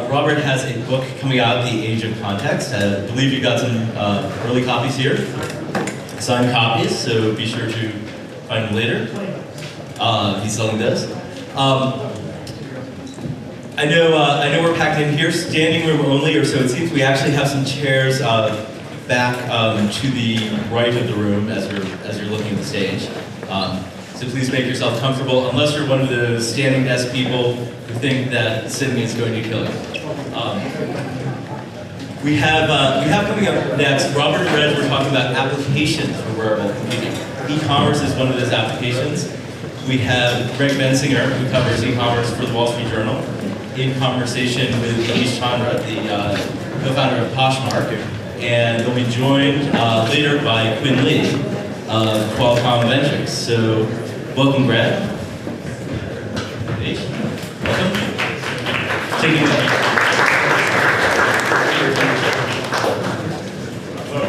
Robert has a book coming out, The Age of Context. I believe you got some early copies here, signed copies, so be sure to find them later. He's selling those. I know we're packed in here, standing room only, or so it seems. We actually have some chairs back to the right of the room as you're looking at the stage. So please make yourself comfortable, unless you're one of those standing desk people who think that sitting is going to kill you. We have coming up next, Robert and Reg were talking about applications for wearable computing. E-commerce is one of those applications. We have Greg Bensinger, who covers e-commerce for the Wall Street Journal, in conversation with Anish Chandra, the co-founder of Poshmark, and they'll be joined later by Quinn Lee of Qualcomm Ventures. So, welcome, Greg. Anish, welcome. Take it away. Hello.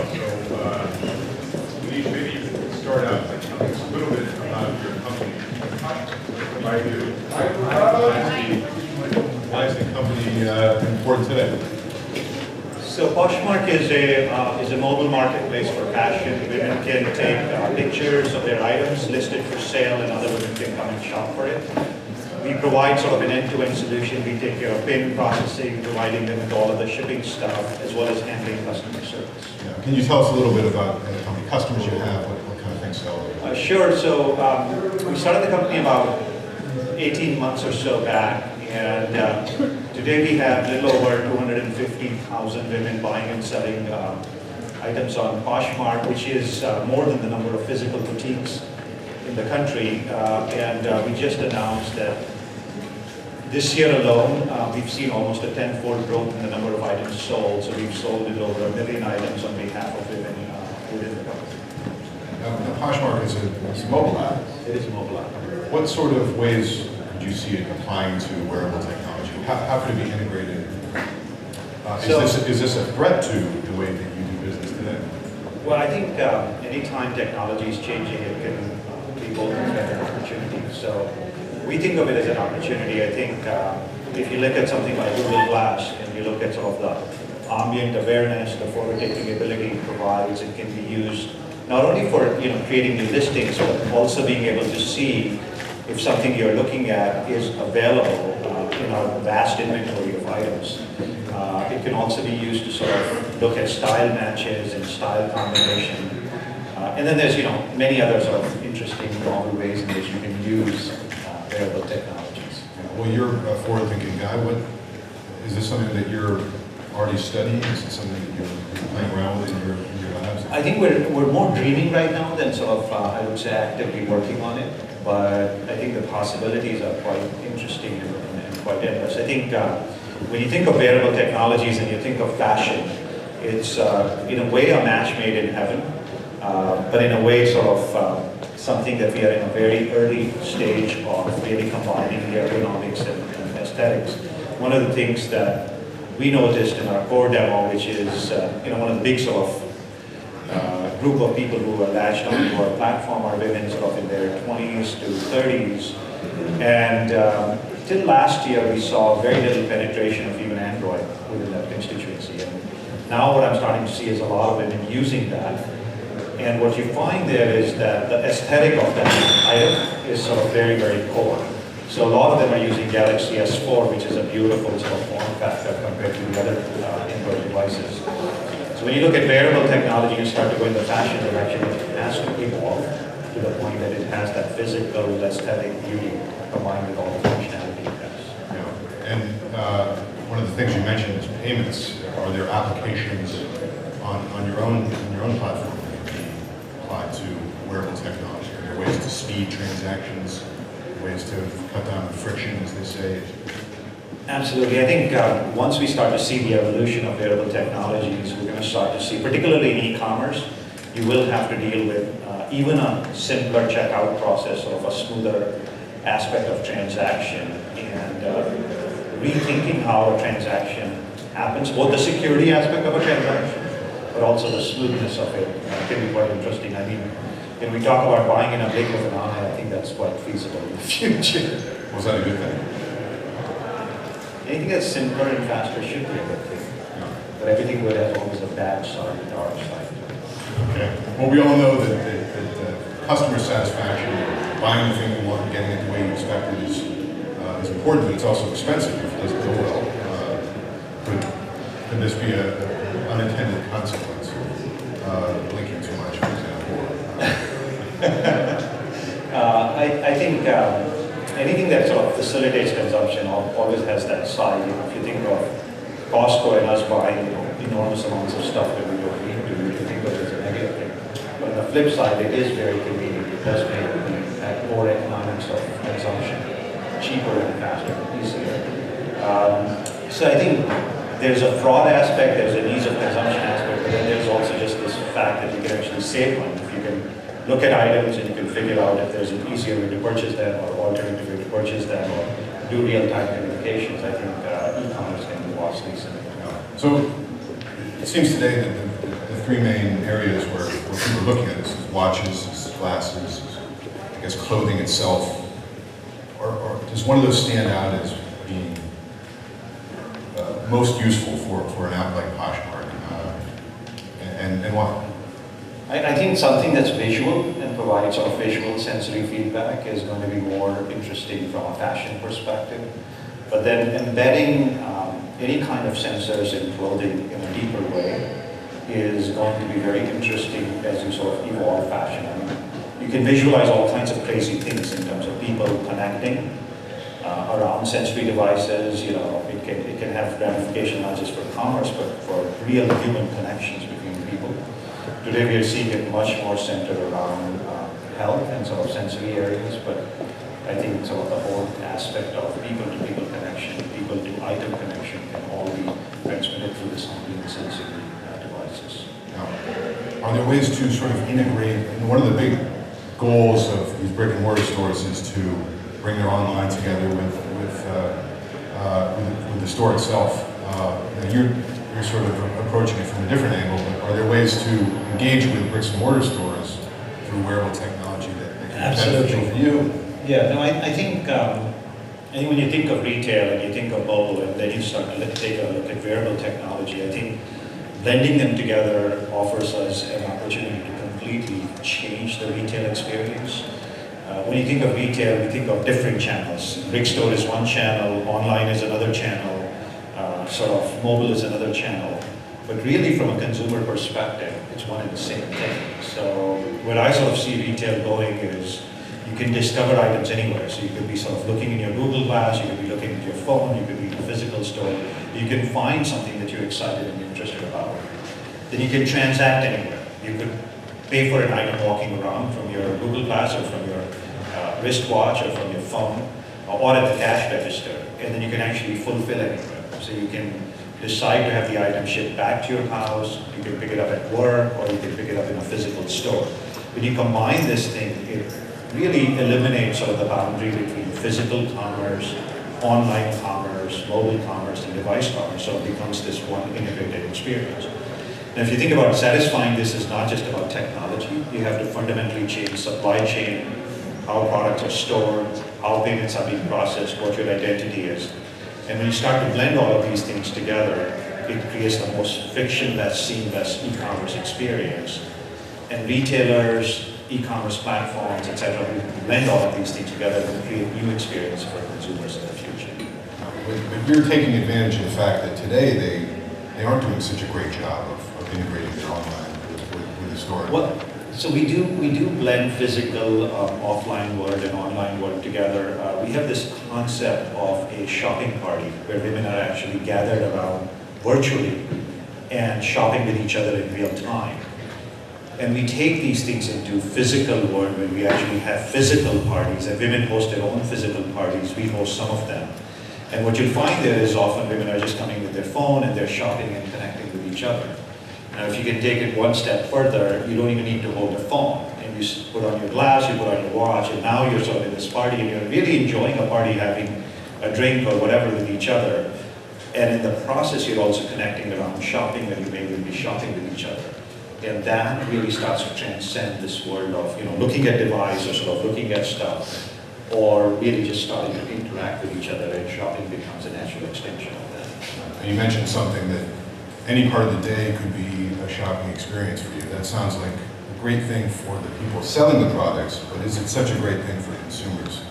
Anish, maybe you can start out by telling us a little bit about your company. Why is the company important today? So Poshmark is a mobile marketplace for fashion. Women can take pictures of their items listed for sale, and other women can come and shop for it. We provide sort of an end-to-end solution. We take care of payment processing, providing them with all of the shipping stuff, as well as handling customer service. Yeah. Can you tell us a little bit about how many customers you have, what kind of things sell? Sure. So we started the company about 18 months or so back, and today we have a little over 250,000 women buying and selling items on Poshmark, which is more than the number of physical boutiques in the country. And we just announced that this year alone, we've seen almost a 10-fold growth in the number of items sold. So we've sold over 1 million items on behalf of women within the company. Now, Poshmark is a mobile app. It is a mobile app. What sort of ways could you see it applying to wearable technology? How could it be integrated? Is this a threat to the way that you do business today? Well, I think anytime technology is changing, it can be both a threat and an opportunity. So we think of it as an opportunity. I think if you look at something like Google Glass and you look at sort of the ambient awareness, the photo-taking ability it provides, it can be used not only for creating new listings, but also being able to see if something you're looking at is available in our vast inventory of items. It can also be used to sort of look at style matches and style combination. And then there's many other sort of interesting novel ways in which you can use wearable technologies. Well, you're a forward-thinking guy. Is this something that you're already studying? Is it something that you're playing around with in your labs? I think we're more dreaming right now than sort of, I would say, actively working on it. But I think the possibilities are quite interesting and quite endless. I think when you think of wearable technologies and you think of fashion, it's in a way a match made in heaven, but in a way sort of something that we are in a very early stage of really combining the ergonomics and aesthetics. One of the things that we noticed in our core demo, which is one of the big sort of group of people who are latched onto our platform are women sort of in their 20s to 30s. And till last year, we saw very little penetration of even Android within that constituency. And now what I'm starting to see is a lot of women using that. And what you find there is that the aesthetic of that item is sort of very, very core. So a lot of them are using Galaxy S4, which is a beautiful sort of form factor compared to the other Android devices. So when you look at wearable technology and start to go in the fashion direction, it has to evolve to the point that it has that physical, aesthetic beauty combined with all the functionality it has. Yeah. And one of the things you mentioned is payments. Are there applications on your own platform that can be applied to wearable technology? Are there ways to speed transactions, ways to cut down the friction, as they say? Absolutely. I think once we start to see the evolution of wearable technologies, we're going to start to see, particularly in e-commerce, you will have to deal with even a simpler checkout process, sort of a smoother aspect of transaction, and rethinking how a transaction happens, both the security aspect of a transaction, but also the smoothness of it can be quite interesting. I mean, when we talk about buying in a blink of an eye, I think that's quite feasible in the future. Was that a good thing? anything that's simpler and faster should be a good thing. But everything good has always a bad side, a dark side. Okay. Well, we all know that customer satisfaction, buying the thing you want and getting it the way you expect it is important, but it's also expensive if it doesn't go well. Could this be an unintended consequence? Blinking too much, for example. I think anything that sort of facilitates consumption always has that side. You know, if you think of Costco and us buying enormous amounts of stuff that we don't need to, you can think of it as a negative thing. But on the flip side, it is very convenient. It does make more economics of consumption cheaper and faster and easier. So I think there's a fraud aspect, there's an ease of consumption aspect, but then there's also just this fact that you can actually save money. If you can look at items and you can figure out if there's an easier way to purchase them or alternative way to purchase them or do real-time communications, I think e-commerce can be vastly simplified. So it seems today that the three main areas where people are looking at this is watches, is glasses, is, I guess clothing itself. Or does one of those stand out as being most useful for an app like Poshmark? And why? I think something that's visual and provides sort of visual sensory feedback is going to be more interesting from a fashion perspective. But then embedding any kind of sensors in clothing in a deeper way is going to be very interesting as you sort of evolve fashion. I mean, you can visualize all kinds of crazy things in terms of people connecting around sensory devices. You know, it can have ramifications not just for commerce, but for real human connections between people. Today we are seeing it much more centered around health and sort of sensory areas, but I think sort of the whole aspect of people-to-people connection, people-to-item connection can all be transmitted through the sound and sensory devices. Now, are there ways to sort of integrate, and one of the big goals of these brick and mortar stores is to bring their online together with the store itself. You're sort of approaching it from a different angle, but are there ways to engage with bricks and mortar stores through wearable technology that can be beneficial for you? Yeah, no, I think when you think of retail and you think of mobile and then you start to take a look at wearable technology, I think blending them together offers us an opportunity to completely change the retail experience. When you think of retail, we think of different channels. Brick store is one channel, online is another channel, sort of mobile is another channel. But really from a consumer perspective, it's one and the same thing. So where I sort of see retail going is you can discover items anywhere. So you could be sort of looking in your Google Glass, you could be looking at your phone, you could be in a physical store. You can find something that you're excited and interested about. Then you can transact anywhere. You could pay for an item walking around from your Google Glass or from your wristwatch or from your phone or at the cash register. And then you can actually fulfill anywhere. So you can decide to have the item shipped back to your house, you can pick it up at work, or you can pick it up in a physical store. When you combine this thing, it really eliminates sort of the boundary between physical commerce, online commerce, mobile commerce, and device commerce, so it becomes this one integrated experience. Now, if you think about satisfying this is not just about technology, you have to fundamentally change supply chain, how products are stored, how payments are being processed, what your identity is. And when you start to blend all of these things together, it creates the most frictionless, seamless e-commerce experience. And retailers, e-commerce platforms, etc., we blend all of these things together and create new experiences for consumers in the future. But you're taking advantage of the fact that today they aren't doing such a great job of integrating their online with the store. Well, so we do blend physical, offline world and online world together. We have this concept of a shopping party where women are actually gathered around virtually and shopping with each other in real time. And we take these things into physical world where we actually have physical parties, and women host their own physical parties. We host some of them. And what you'll find there is often women are just coming with their phone and they're shopping and connecting with each other. Now, if you can take it one step further, you don't even need to hold a phone. And you put on your glass, you put on your watch, and now you're sort of in this party, and you're really enjoying a party, having a drink or whatever with each other. And in the process, you're also connecting around shopping, and you may even be shopping with each other. And that really starts to transcend this world of, looking at device or sort of looking at stuff, or really just starting to interact with each other, and shopping becomes a natural extension. you mentioned something that any part of the day could be a shopping experience for you. That sounds like a great thing for the people selling the products, but is it such a great thing for consumers?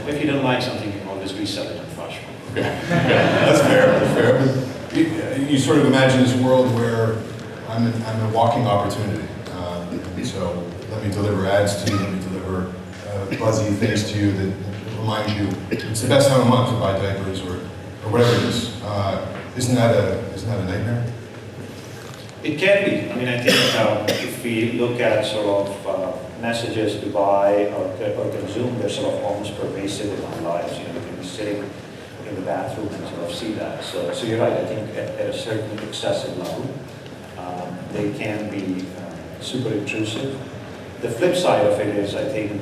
If you don't like something, you can always resell it in fresh. Yeah, that's fair. That's fair. You sort of imagine this world where I'm a walking opportunity. And so let me deliver ads to you, let me deliver buzzy things to you that remind you it's the best time of month to buy diapers or whatever it is. Isn't that a nightmare? It can be. I mean, I think if we look at sort of messages to buy or consume, they're sort of almost pervasive in our lives. You know, we can be sitting in the bathroom and sort of see that. So you're right. I think at a certain excessive level, they can be super intrusive. The flip side of it is, I think,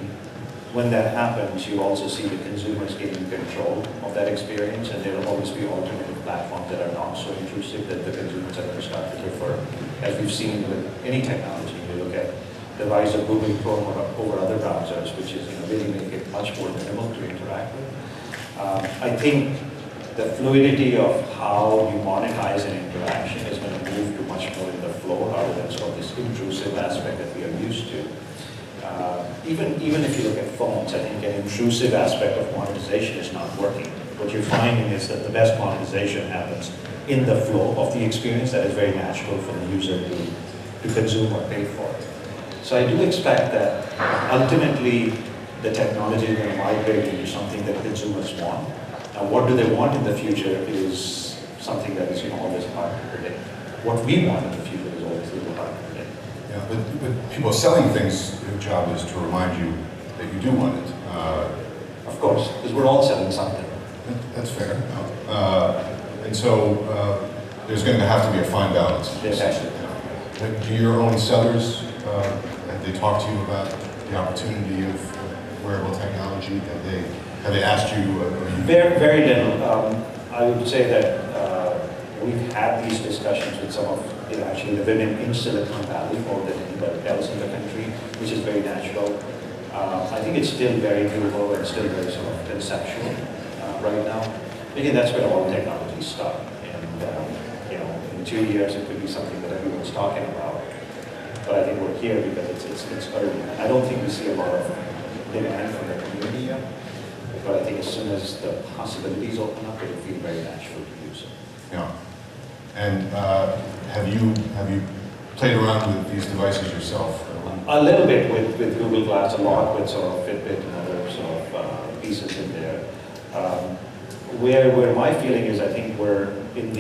when that happens, you also see the consumers getting control of that experience, and there will always be alternative platforms that are not so intrusive that the consumers are going to start to prefer. As we've seen with any technology, you look at the rise of Google Chrome over other browsers, which is really make it much more minimal to interact with. I think the fluidity of how you monetize an interaction is going to move to much more in the flow rather than sort of this intrusive aspect that we are used to. Even if you look at phones, I think an intrusive aspect of monetization is not working. What you're finding is that the best monetization happens in the flow of the experience that is very natural for the user to consume or pay for. So I do expect that ultimately the technology is going to migrate into something that consumers want. Now, what do they want in the future is something that is always hard to predict. What we want in the future is always a little hard to predict. Yeah, but people selling things, their job is to remind you that you do want it. Of course, because we're all selling something. That's fair. And so there's going to have to be a fine balance. Yes, actually. Do your own sellers, have they talked to you about the opportunity of wearable technology? Have they asked you? Very, very little. I would say that we've had these discussions with some of actually the women in Silicon Valley more than anybody else in the country, which is very natural. I think it's still very doable and still very sort of conceptual right now. Again, that's where all technologies start. And in 2 years it could be something that everyone's talking about. But I think we're here because it's early. I don't think we see a lot of demand from the community yet. But I think as soon as the possibilities open up, it'll feel very natural to use it. Yeah. And have you played around with these devices yourself? A little bit with Google Glass, a lot with sort of Fitbit and other sort of pieces in there. Where my feeling is, I think we're in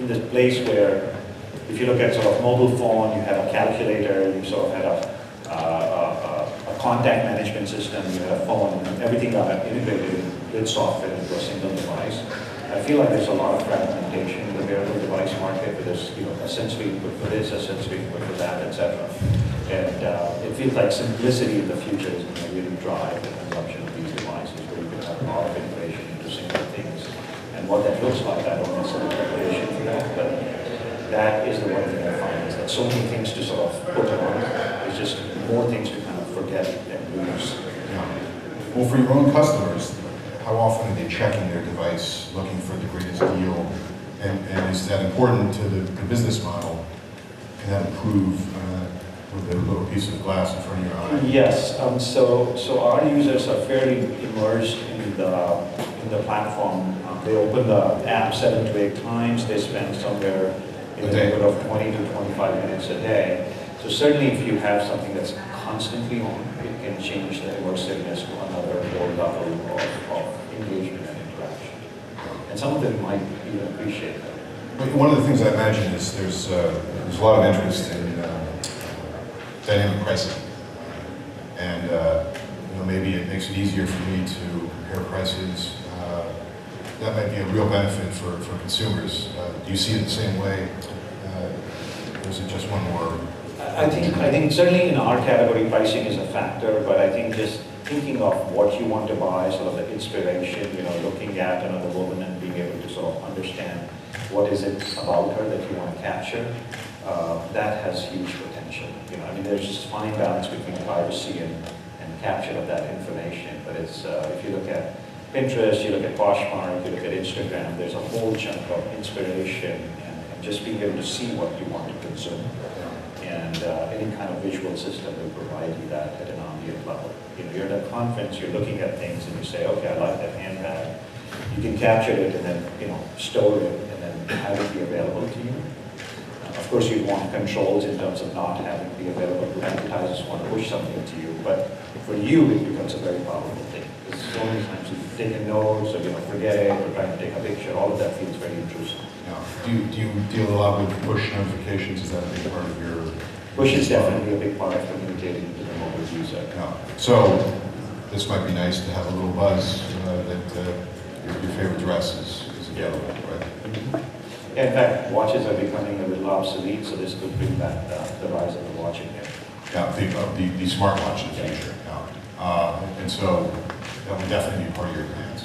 the place where if you look at sort of mobile phone, you have a calculator, you sort of had a contact management system, you had a phone, and everything got integrated with software into a single device. I feel like there's a lot of fragmentation in the wearable device market, where there's a sensory input for this, a sensory input for that, etc. And it feels like simplicity in the future is going to really drive the consumption of these devices, where you can have a lot of integration into single things. And what that looks like, I don't necessarily have preparation for that, but that is the one thing I find, is that so many things to sort of put on, there's just more things to kind of forget and lose. Yeah. Well, for your own customers, how often are they checking their device, looking for the greatest deal? And is that important to the business model? Can that improve with a little piece of glass in front of your eye? Yes. So our users are fairly immersed in the platform. They open the app 7 to 8 times. They spend somewhere in the neighborhood of 20 to 25 minutes a day. So certainly, if you have something that's constantly on, it can change the immersiveness to another more level of engagement and interaction. And some of them might even appreciate that. But one of the things I imagine is there's a lot of interest in dynamic pricing, and maybe it makes it easier for me to compare prices. That might be a real benefit for consumers. Do you see it the same way? Or is it just one more? I think certainly in our category, pricing is a factor, but I think just thinking of what you want to buy, sort of the inspiration, looking at another woman and being able to sort of understand what is it about her that you want to capture, that has huge potential. There's just fine balance between privacy and capture of that information, but it's if you look at Pinterest, you look at Poshmark, you look at Instagram, there's a whole chunk of inspiration and just being able to see what you want to consume. And any kind of visual system will provide you that at an ambient level. You know, you're at a conference, you're looking at things and you say, okay, I like that handbag. You can capture it and then, you know, store it and then have it be available to you. Of course, you want controls in terms of not having it be available to advertisers who want to push something to you, but for you, it becomes a very powerful thing. Because so many times you take a note, so you don't forget it, or trying to take a picture, all of that feels very intrusive. Yeah. Do you deal a lot with push notifications? Is that a big part of your... Push is definitely a big part of communicating with the mobile user. Yeah. So this might be nice to have a little buzz that your favorite dress is available, right? Mm-hmm. In fact, watches are becoming a little obsolete, so this could bring back the rise of the watch again. Yeah, the smartwatch in the future. Yeah. And so that would definitely be part of your plans.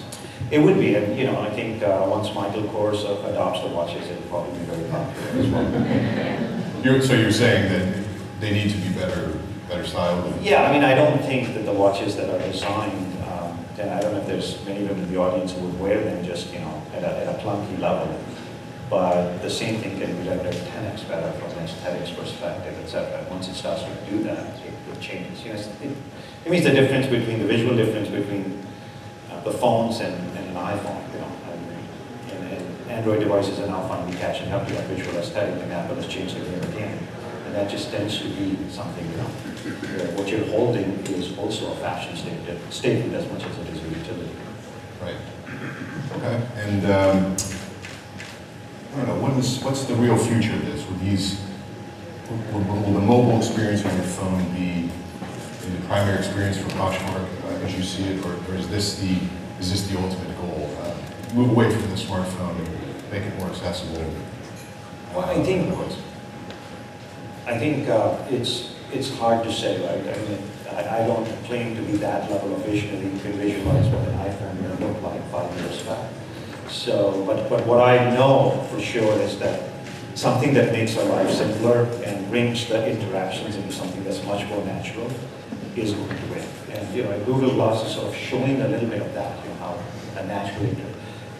It would be, and you know, I think once Michael Kors adopts the watches, it'll probably be very popular as well. So you're saying that they need to be better styled? Yeah, I mean, I don't think that the watches that are designed, and I don't know if there's many of them in the audience who would wear them just, you know, at a clunky level. But the same thing can be rendered 10x better from an aesthetics perspective, etc. Once it starts to do that, it changes. You know, it means the difference between the visual difference between the phones and an iPhone. You know, and Android devices are now finally catching up to that visual aesthetic, and Apple has changed the game again. And that just tends to be something, you know, where what you're holding is also a fashion statement as much as it is a utility. Right. Okay. And I don't know, what's the real future of this? Will the mobile experience on your phone be the primary experience for Poshmark as you see it, or is this the ultimate goal? Move away from the smartphone and make it more accessible. Well, I think it's hard to say, right? I mean, I don't claim to be that level of visionary. You can visualize what an iPhone would look like 5 years back. So, but what I know for sure is that something that makes our life simpler and brings the interactions into something that's much more natural is going to win. And you know, Google Glass is sort of showing a little bit of that, you know, how a natural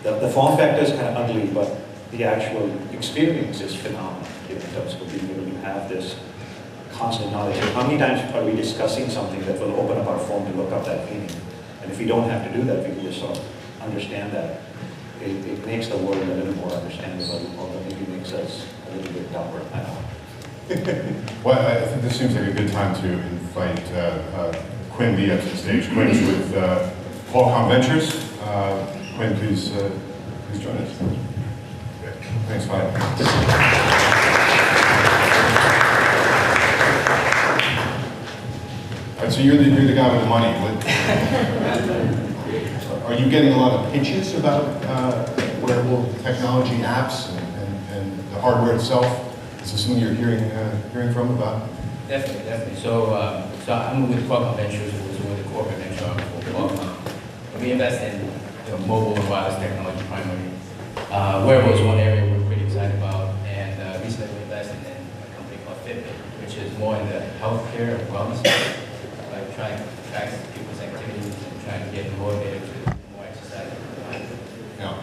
the form factor is kind of ugly, but the actual experience is phenomenal, you know, in terms of being able to have this constant knowledge. And how many times are we discussing something that will open up our phone to look up that meaning? And if we don't have to do that, we can just sort of understand that. It makes the world a little more understandable, or maybe makes us a little bit dumber. I don't know. Well, I think this seems like a good time to invite Quinn Lee up to the stage. Quinn's with Qualcomm Ventures. Quinn, please join us. Thanks, Mike. All right, so you're the guy with the money. Are you getting a lot of pitches about wearable technology apps and the hardware itself? Is this something you're hearing from about? Definitely. So I'm with Qualcomm Ventures, which is with the corporate venture arm for Qualcomm. We invest in mobile and wireless technology primarily. Wearable is one area we're pretty excited about, and recently we invested in a company called Fitbit, which is more in the healthcare and wellness space, like trying to track people's activities and trying to get motivated to more exercise. Yeah.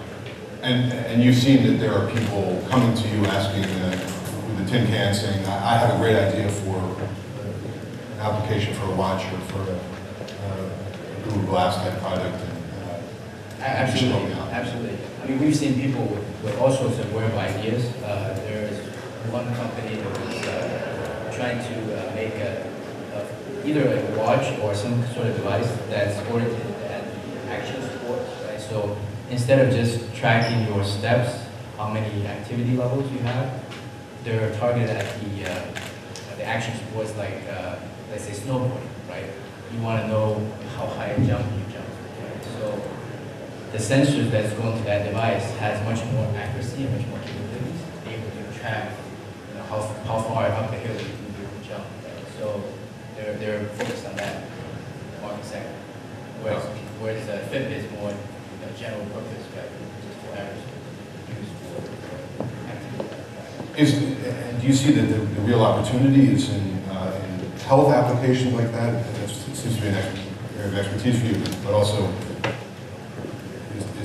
And you've seen that there are people coming to you asking with a tin can saying, I have a great idea for an application for a watch or for a Google Glass type product. Absolutely. I mean, we've seen people with all sorts of wearable ideas. There's one company that was trying to make either a watch or some sort of device that's oriented at action sports, right? So instead of just tracking your steps, how many activity levels you have, they're targeted at the action sports like, let's say snowboarding, right? You want to know how high a jump you jump, right? So the sensors that's going to that device has much more accuracy and much more capabilities, able to track, you know, how far up the hill you can do the jump, right? So they're focused on that market sector. Whereas Fitbit is more general purpose, right? Just for average use for activity. Do you see that the real opportunity is in health applications like that? That seems to be an area of expertise for you, but also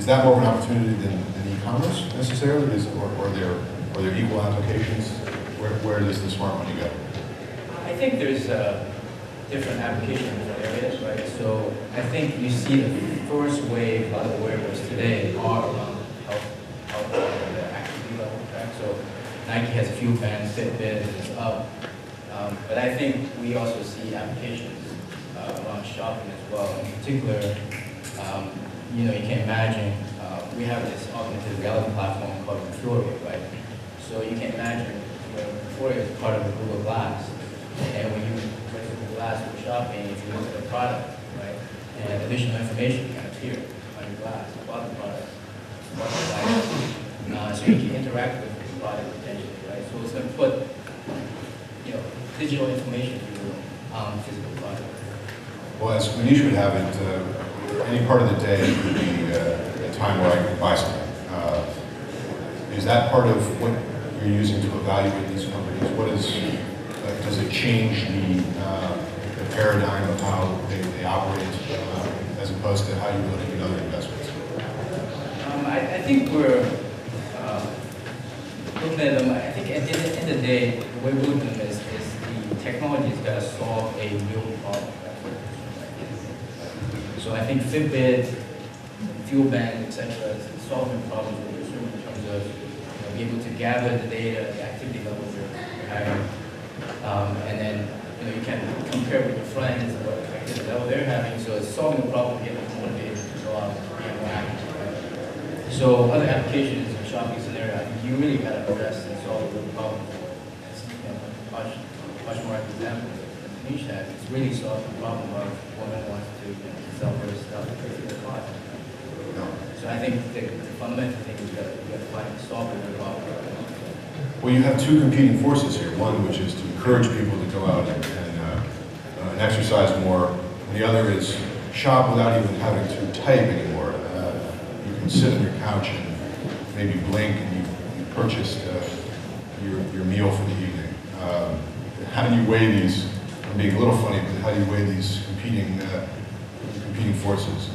is that more of an opportunity than e-commerce necessarily? Or there equal applications? Where does the smart money go? I think there's different applications in different areas, right? So I think you see the first wave of the wearables today are around health the activity level, right? So Nike has a few bands, Fitbit is up. But I think we also see applications around shopping as well. In particular, you can imagine we have this augmented reality platform called Wearable, right? So you can imagine before it was part of the Google Glass, and when you went to Google Glass for shopping, if you look at the product, right, and additional information can appear on your glass about the product, so you can interact with the product potentially, right? So it's going to put digital information on physical product. Well, as Manish would have it, any part of the day could be a time where I can buy something. Is that part of what you're using to evaluate these companies? What is, does it change the paradigm of how they operate as opposed to how you look at other investments? I think we're looking at them. I think at the end of the day, the way we're looking at it is the technology is going to solve a real problem. So I think Fitbit, fuel band, etc., is solving problems with the consumer in terms of being able to gather the data, the activity levels you're having, and then you can compare with your friends what activity level they're having. So it's solving the problem, getting them motivated to go out and be more active. Right? So other applications in shopping scenario, I think you really got to address and solve the problem. It's much more example than Manish had. It's really solving the problem of woman wants to sell her stuff for the cost. So I think the fundamental thing is you got to find solving the problem. Well, you have two competing forces here. One, which is to encourage people to go out and exercise more. And the other is shop without even having to type anymore. You can sit on your couch and maybe blink and you purchased your meal for the evening. How do you weigh these? I'm being a little funny, but how do you weigh these competing forces?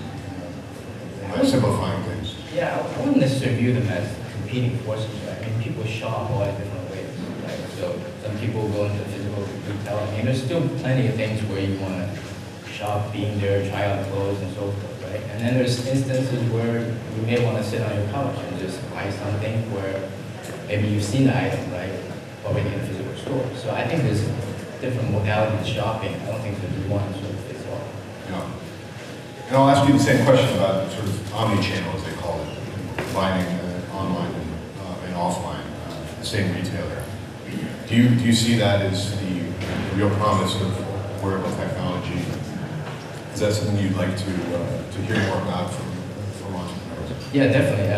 By simplifying things. Yeah, I wouldn't necessarily view them as competing forces. Right? I mean, people shop all in different ways. Right? So some people go into physical retail. I mean, there's still plenty of things where you want to shop, being there, try on clothes, and so forth. Right? And then there's instances where you may want to sit on your couch and just buy something where maybe you've seen the item, right, already in a physical store. So I think there's different modalities of shopping. I don't think there's one sort of fits all. Yeah. And I'll ask you the same question about sort of omni-channel, as they call it, combining online and offline, the same retailer. Do you see that as the real promise of wearable technology? Is that something you'd like to hear more about from entrepreneurs? Yeah, definitely.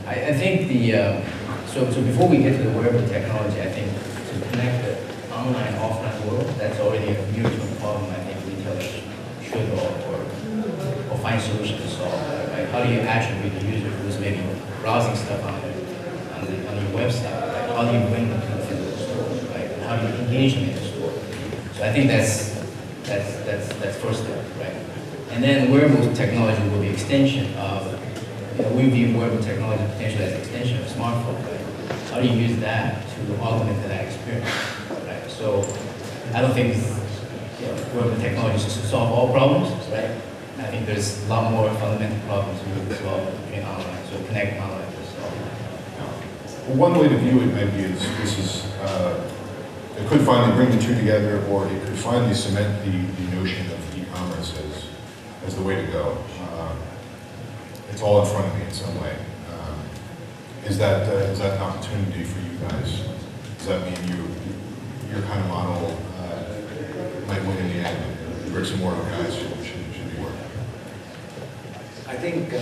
I think so before we get to the wearable technology, I think to connect the online offline world, that's already a near-term problem. I think retailers should or find solutions to solve. Right? How do you attribute the user who's maybe browsing stuff on your website? Right? How do you bring them to the physical store? Right? And how do you engage them in the store? So I think that's first step, right? And then wearable technology will be extension of. We view wearable technology potentially as an extension of a smartphone. Right? How do you use that to augment that experience? Right? So I don't think wearable technology is to solve all problems, right? I think there's a lot more fundamental problems we solve between online, so connect online to solve. Well, one way to view it maybe is this is it could finally bring the two together, or it could finally cement the notion of e-commerce as the way to go. It's all in front of me in some way. Is that an opportunity for you guys? Does that mean your kind of model might win in the end? The bricks and mortar guys should be working. I think the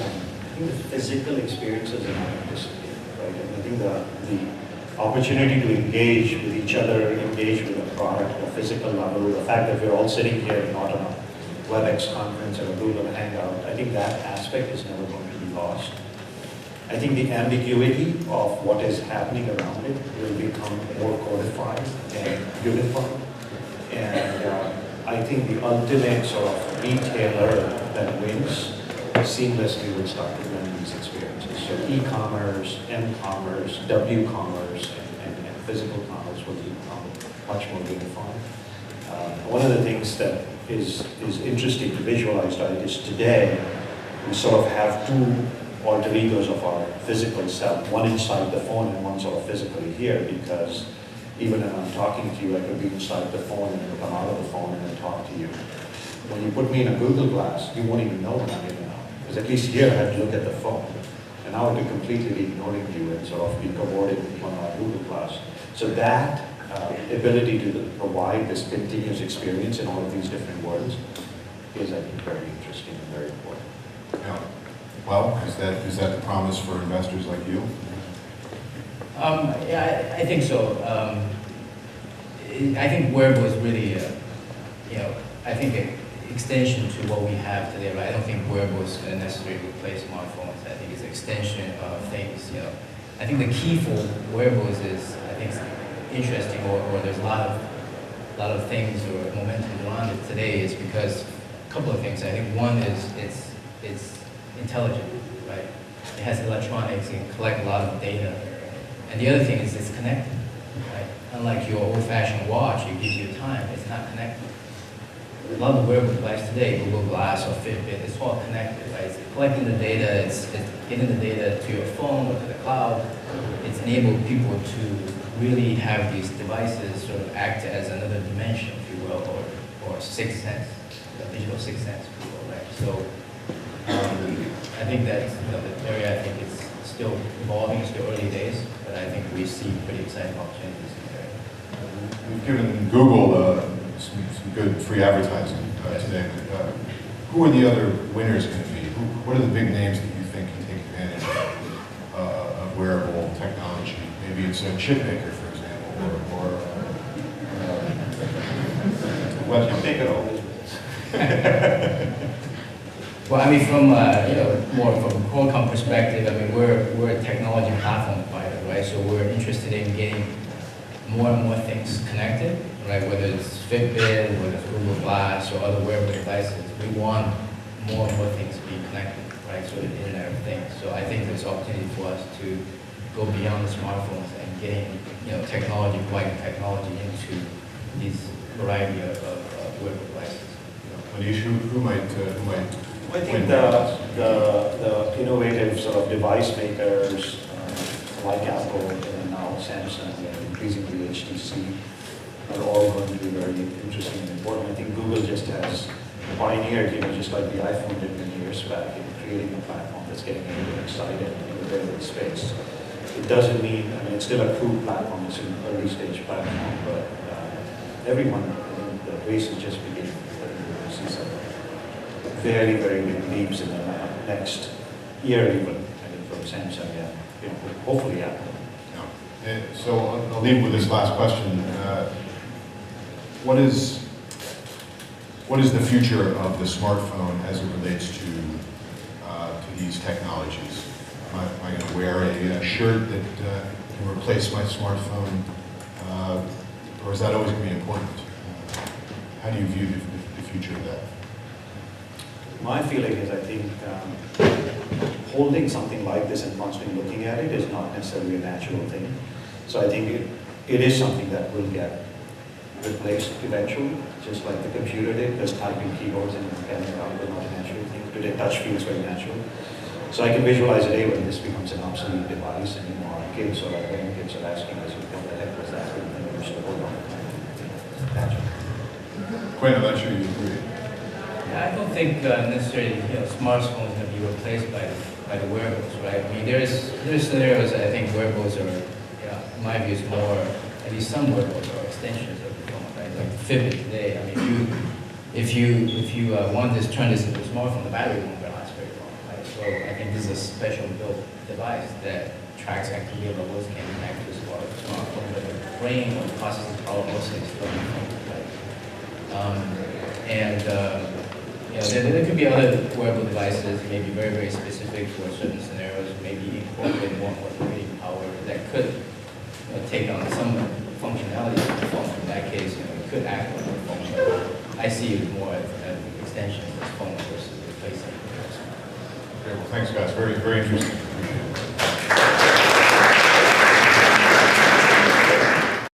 physical experiences are not anticipated, right? And I think the opportunity to engage with each other, engage with a product at a physical level, the fact that we're all sitting here not on a WebEx conference or a Google Hangout, I think that aspect is never going to be lost. I think the ambiguity of what is happening around it will become more codified and unified. And I think the ultimate sort of retailer that wins seamlessly will start to blend these experiences. So e-commerce, m-commerce, w-commerce, and physical commerce will become much more uniform. One of the things that is interesting to visualize, right, is today we sort of have two alter egos of our physical self, one inside the phone and one sort of physically here, because even when I'm talking to you, I could be inside the phone and then come out of the phone and then talk to you. When you put me in a Google Glass, you won't even know when I'm in and out. Because at least here I had to look at the phone. And now I could completely be ignoring you and sort of be coordinated on my Google Glass. So that ability to provide this continuous experience in all of these different worlds is, I think, very interesting and very important. Yeah. Well, is that the promise for investors like you? Yeah, I think so. I think Wearable is really, I think an extension to what we have today, right? I don't think Wearable is going to necessarily replace smartphones. I think it's an extension of things, I think the key for Wearables is, I think, interesting, or there's a lot of things or momentum around it today is because a couple of things. I think one is it's intelligent, right? It has electronics, it can collect a lot of data. And the other thing is it's connected, right? Unlike your old-fashioned watch, it gives you time, it's not connected. A lot of the wearable devices today, Google Glass or Fitbit, it's all connected, right? It's collecting the data, it's getting the data to your phone or to the cloud. It's enabled people to really have these devices sort of act as another dimension, if you will, or sixth sense, the digital sixth sense, if you will, right? So I think that the area, I think it's still evolving, it's still early days, but I think we see pretty exciting opportunities in there. We've given Google some good free advertising today. Who are the other winners going to be? What are the big names that you think can take advantage of wearable technology? Maybe it's a chip maker, for example, or web Maker always Well, I mean, from more from Qualcomm perspective, I mean, we're a technology platform provider, right? So we're interested in getting more and more things connected, right? Whether it's Fitbit, whether it's Google Glass, or other wearable devices, we want more and more things to be connected, right? So the Internet of Things. So I think there's opportunity for us to go beyond the smartphones and getting, technology, providing technology into these variety of wearable devices. Manish, who might I think the innovative sort of device makers like Apple and now Samsung and increasingly HTC are all going to be very interesting and important. I think Google just has pioneered, just like the iPhone did many years back, in creating a platform that's getting everyone excited in the wearable space. It doesn't mean, it's still a crude platform, it's an early stage platform, but everyone, the race is just beginning. We'll see some very, very big leaps in the next year even, from Samsung and hopefully Apple. Yeah. So I'll leave with this last question. What is the future of the smartphone as it relates to these technologies? Am I going to wear a shirt that can replace my smartphone, or is that always going to be important? How do you view the future of that? My feeling is, I think holding something like this and constantly looking at it is not necessarily a natural thing. So I think it is something that will get replaced eventually, just like the computer did, because typing keyboards and pen and out was not a natural thing. Today touch feels very natural. So I can visualize a day when this becomes an obsolete device and our kids or our grandkids are asking us, what the heck was that? And we should hold on. Natural. Quinn, I'm not sure you agree. I don't think necessarily smartphones going to be replaced by the wearables, right? I mean, there's scenarios that I think wearables are, in my view, is more, at least some wearables are extensions of the phone, right? Like the Fitbit today. I mean, if you want to turn this into a smartphone, the battery won't last very long, right? So I think this is a special built device that tracks activity levels and can connect to a smartphone, but the brain or the processing power mostly is from the phone, right? There could be other wearable devices, maybe very, very specific for certain scenarios, maybe incorporate more computing power that could take on some functionality of the phone. In that case, it could act on the phone, but I see it more as an extension of the phone versus replacing it. Thanks, guys. Very, very interesting.